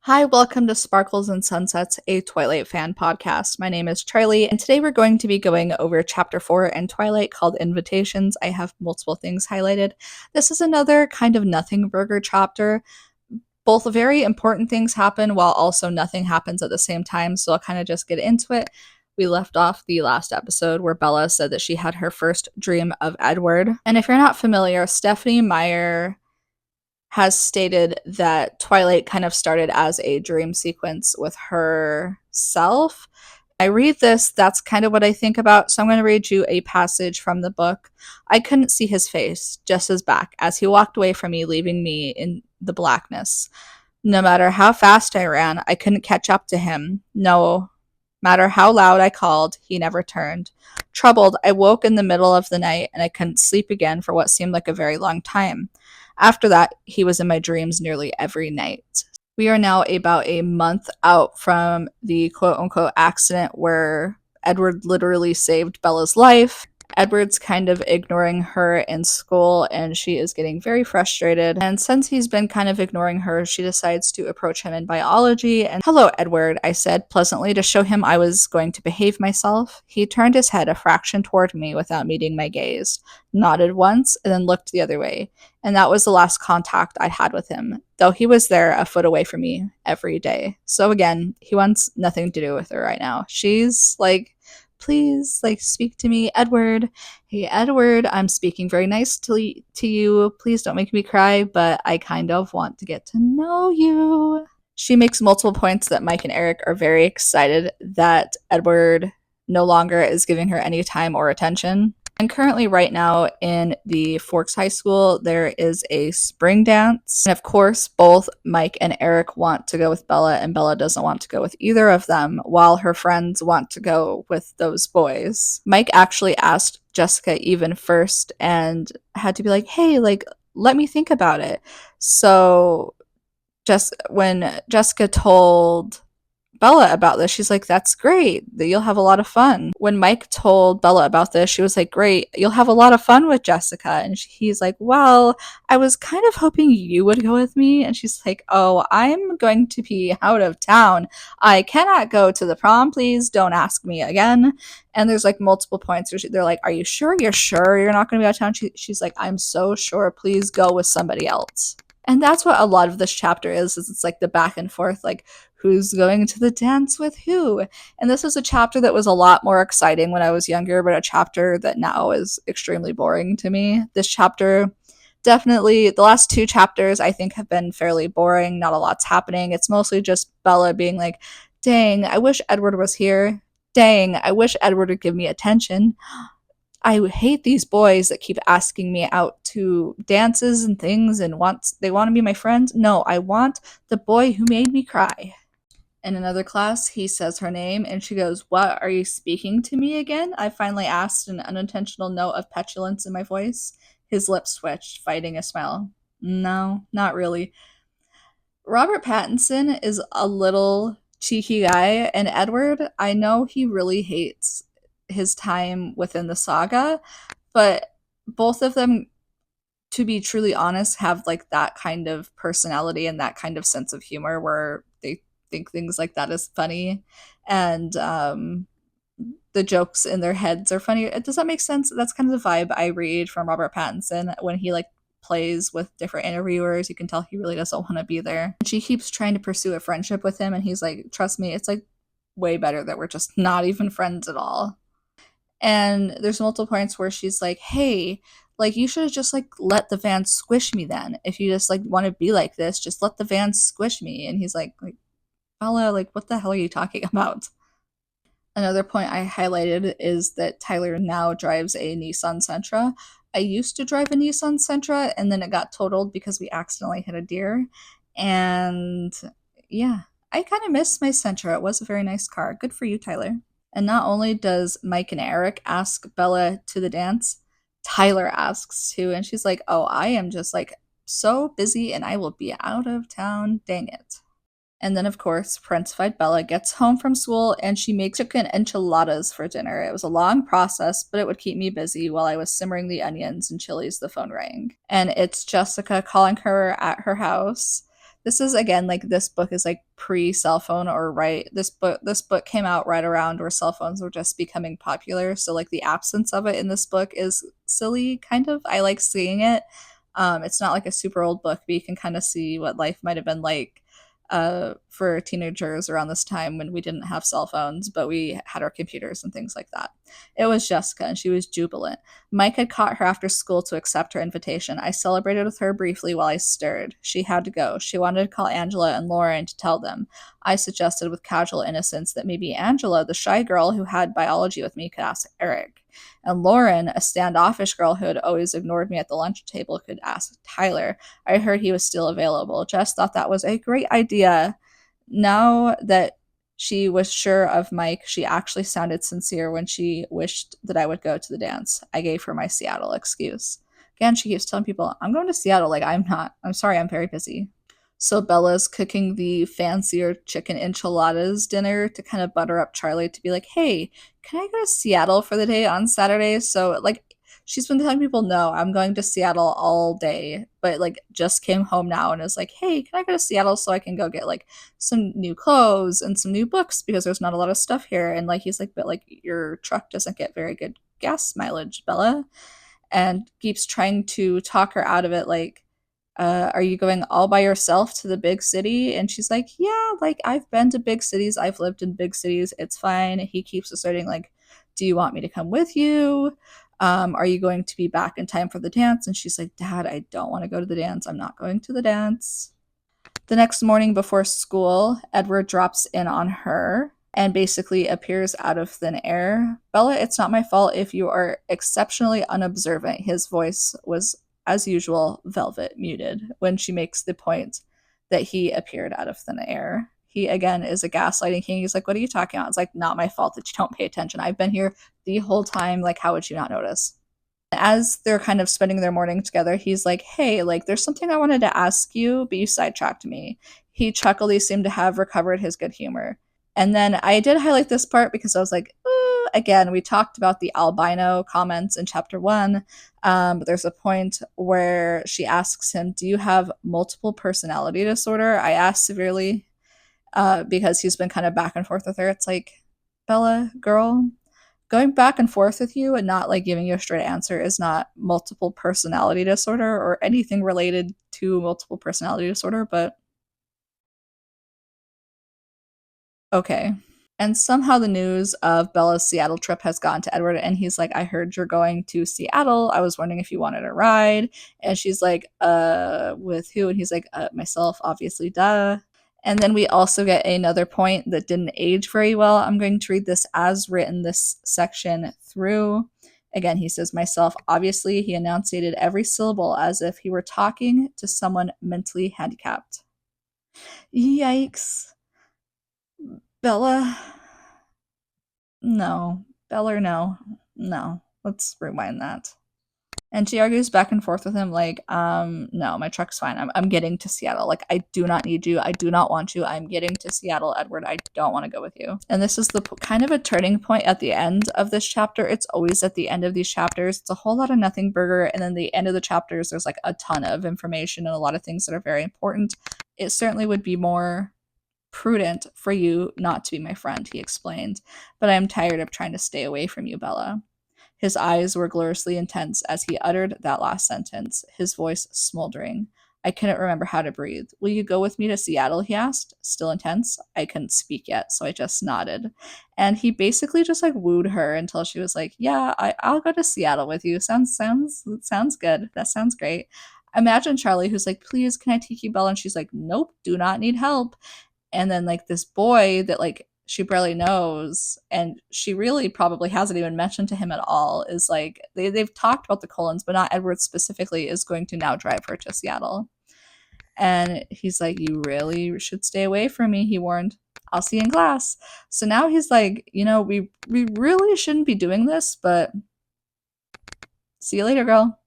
Hi, welcome to Sparkles and Sunsets, a Twilight fan podcast. My name is Charlie, and today we're going to be going over Chapter 4 in Twilight called Invitations. I have multiple things highlighted. This is another kind of nothing burger chapter. Both very important things happen while also nothing happens at the same time, so I'll kind of just get into it. We left off the last episode where Bella said that she had her first dream of Edward. And if you're not familiar, Stephanie Meyer has stated that Twilight kind of started as a dream sequence with herself. I read this, that's kind of what I think about, so I'm going to read you a passage from the book. I couldn't see his face, just his back, as he walked away from me, leaving me in the blackness. No matter how fast I ran, I couldn't catch up to him. No matter how loud I called, he never turned. Troubled, I woke in the middle of the night, and I couldn't sleep again for what seemed like a very long time. After that, he was in my dreams nearly every night. We are now about a month out from the quote unquote accident where Edward literally saved Bella's life. Edward's kind of ignoring her in school and she is getting very frustrated. And since he's been kind of ignoring her, she decides to approach him in biology. And hello, Edward, I said pleasantly to show him I was going to behave myself. He turned his head a fraction toward me without meeting my gaze, nodded once, and then looked the other way. And that was the last contact I had with him, though he was there a foot away from me every day. So again, he wants nothing to do with her right now. She's like, please, like, speak to me, Edward. Hey, Edward, I'm speaking very nicely to you. Please don't make me cry, but I kind of want to get to know you. She makes multiple points that Mike and Eric are very excited that Edward no longer is giving her any time or attention. And currently, right now, in the Forks High School, there is a spring dance. And of course, both Mike and Eric want to go with Bella, and Bella doesn't want to go with either of them, while her friends want to go with those boys. Mike actually asked Jessica even first and had to be like, hey, like, let me think about it. So just when Jessica told Bella about this, she's like, that's great, that you'll have a lot of fun. When Mike told Bella about this, she was like, great, you'll have a lot of fun with Jessica. And he's like, well, I was kind of hoping you would go with me. And she's like, oh, I'm going to be out of town. I cannot go to the prom. Please don't ask me again. And there's like multiple points where they're like, are you sure? You're sure you're not going to be out of town? She's like, I'm so sure. Please go with somebody else. And that's what a lot of this chapter is it's like the back and forth, like, who's going to the dance with who? And this was a chapter that was a lot more exciting when I was younger, but a chapter that now is extremely boring to me. This chapter, definitely, the last two chapters I think have been fairly boring. Not a lot's happening. It's mostly just Bella being like, dang, I wish Edward was here. Dang, I wish Edward would give me attention. I hate these boys that keep asking me out to dances and things and they want to be my friends. No, I want the boy who made me cry. In another class, he says her name and she goes, what, are you speaking to me again? I finally asked, an unintentional note of petulance in my voice. His lips twitched, fighting a smile. No, not really. Robert Pattinson is a little cheeky guy, and Edward, I know he really hates his time within the saga, but both of them, to be truly honest, have like that kind of personality and that kind of sense of humor where they think things like that is funny, and the jokes in their heads are funny. Does that make sense? That's kind of the vibe I read from Robert Pattinson when he like plays with different interviewers. You can tell he really doesn't want to be there. She keeps trying to pursue a friendship with him, and he's like, trust me, it's like way better that we're just not even friends at all. And there's multiple points where she's like, hey, like, you should have just like let the van squish me then. If you just like want to be like this, just let the van squish me. And he's like Bella, like, what the hell are you talking about? Another point I highlighted is that Tyler now drives a Nissan Sentra. I used to drive a Nissan Sentra and then it got totaled because we accidentally hit a deer. And yeah, I kind of miss my Sentra. It was a very nice car. Good for you, Tyler. And not only does Mike and Eric ask Bella to the dance, Tyler asks too. And she's like, oh, I am just like so busy and I will be out of town. Dang it. And then, of course, Prince-fied Bella gets home from school and she makes chicken enchiladas for dinner. It was a long process, but it would keep me busy while I was simmering the onions and chilies. The phone rang. And it's Jessica calling her at her house. This is again like this book is like pre-cell phone or right this book came out right around where cell phones were just becoming popular. So like the absence of it in this book is silly kind of. I like seeing it. It's not like a super old book, but you can kind of see what life might have been like for teenagers around this time when we didn't have cell phones, but we had our computers and things like that. It was Jessica, and she was jubilant. Mike had caught her after school to accept her invitation. I celebrated with her briefly while I stirred. She had to go. She wanted to call Angela and Lauren to tell them. I suggested with casual innocence that maybe Angela, the shy girl who had biology with me, could ask Eric. And Lauren, a standoffish girl who had always ignored me at the lunch table, could ask Tyler. I heard he was still available. Jess thought that was a great idea. Now that she was sure of Mike, she actually sounded sincere when she wished that I would go to the dance. I gave her my Seattle excuse. Again, she keeps telling people, I'm going to Seattle. Like, I'm not. I'm sorry, I'm very busy. So Bella's cooking the fancier chicken enchiladas dinner to kind of butter up Charlie to be like, hey, can I go to Seattle for the day on Saturday? So, like, she's been telling people, no, I'm going to Seattle all day, but like just came home now and is like, hey, can I go to Seattle so I can go get like some new clothes and some new books because there's not a lot of stuff here. And like, he's like, but like, your truck doesn't get very good gas mileage, Bella. And keeps trying to talk her out of it, like, are you going all by yourself to the big city? And she's like, yeah, like I've been to big cities. I've lived in big cities. It's fine. He keeps asserting, like, do you want me to come with you? Are you going to be back in time for the dance? And she's like, Dad, I don't want to go to the dance. I'm not going to the dance. The next morning before school, Edward drops in on her and basically appears out of thin air. Bella, it's not my fault if you are exceptionally unobservant. His voice was, as usual, velvet muted when she makes the point that he appeared out of thin air. He, again, is a gaslighting king. He's like, what are you talking about? It's like, not my fault that you don't pay attention. I've been here the whole time. Like, how would you not notice? As they're kind of spending their morning together, he's like, hey, like, there's something I wanted to ask you, but you sidetracked me. He chuckled. He seemed to have recovered his good humor. And then I did highlight this part because I was like, again, we talked about the albino comments in chapter 1. But there's a point where she asks him, do you have multiple personality disorder? I asked severely because he's been kind of back and forth with her. It's like, Bella, girl, going back and forth with you and not like giving you a straight answer is not multiple personality disorder or anything related to multiple personality disorder, but okay. And somehow the news of Bella's Seattle trip has gone to Edward, and he's like, I heard you're going to Seattle. I was wondering if you wanted a ride. And she's like, with who? And he's like, myself, obviously, duh. And then we also get another point that didn't age very well. I'm going to read this as written, this section through. Again, he says, myself, obviously, he enunciated every syllable as if he were talking to someone mentally handicapped. Yikes. Bella. No. Bella, no. No. Let's rewind that. And she argues back and forth with him, like, no, my truck's fine. I'm getting to Seattle. Like, I do not need you. I do not want you. I'm getting to Seattle, Edward. I don't want to go with you. And this is the kind of a turning point at the end of this chapter. It's always at the end of these chapters. It's a whole lot of nothing burger. And then the end of the chapters, there's like a ton of information and a lot of things that are very important. It certainly would be more prudent for you not to be my friend, he explained. But I am tired of trying to stay away from you, Bella. His eyes were gloriously intense as he uttered that last sentence, his voice smoldering. I couldn't remember how to breathe. Will you go with me to Seattle? He asked, still intense. I couldn't speak yet, so I just nodded. And he basically just like wooed her until she was like, yeah, I'll go to Seattle with you. Sounds good. That sounds great. Imagine Charlie who's like, please, can I take you, Bella? And she's like, nope, do not need help. And then like this boy that like she barely knows and she really probably hasn't even mentioned to him at all is like they've talked about the Colons, but not Edward specifically, is going to now drive her to Seattle. And he's like, you really should stay away from me, he warned. I'll see you in class. So now he's like, we really shouldn't be doing this, but see you later, girl.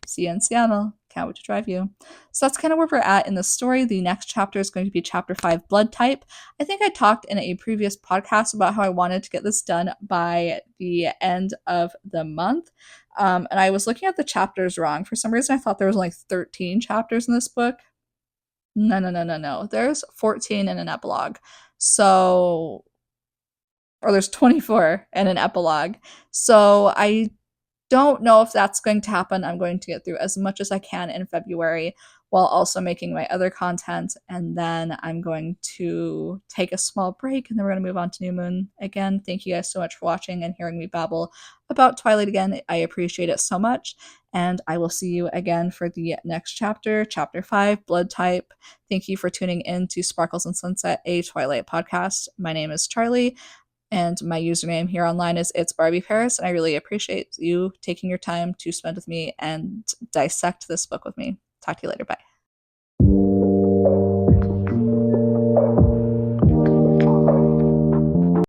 See you in Seattle. Can't wait to drive you. So that's kind of where we're at in the story. The next chapter is going to be chapter 5, Blood Type. I think I talked in a previous podcast about how I wanted to get this done by the end of the month. And I was looking at the chapters wrong. For some reason, I thought there was only 13 chapters in this book. No. There's 14 in an epilogue. So, or there's 24 in an epilogue. So I don't know if that's going to happen. I'm going to get through as much as I can in February while also making my other content. And then I'm going to take a small break and then we're going to move on to New Moon again. Thank you guys so much for watching and hearing me babble about Twilight again. I appreciate it so much. And I will see you again for the next chapter, Chapter 5, Blood Type. Thank you for tuning in to Sparkles and Sunset, a Twilight podcast. My name is Charlie. And my username here online is It's Barbie Paris, and I really appreciate you taking your time to spend with me and dissect this book with me. Talk to you later. Bye.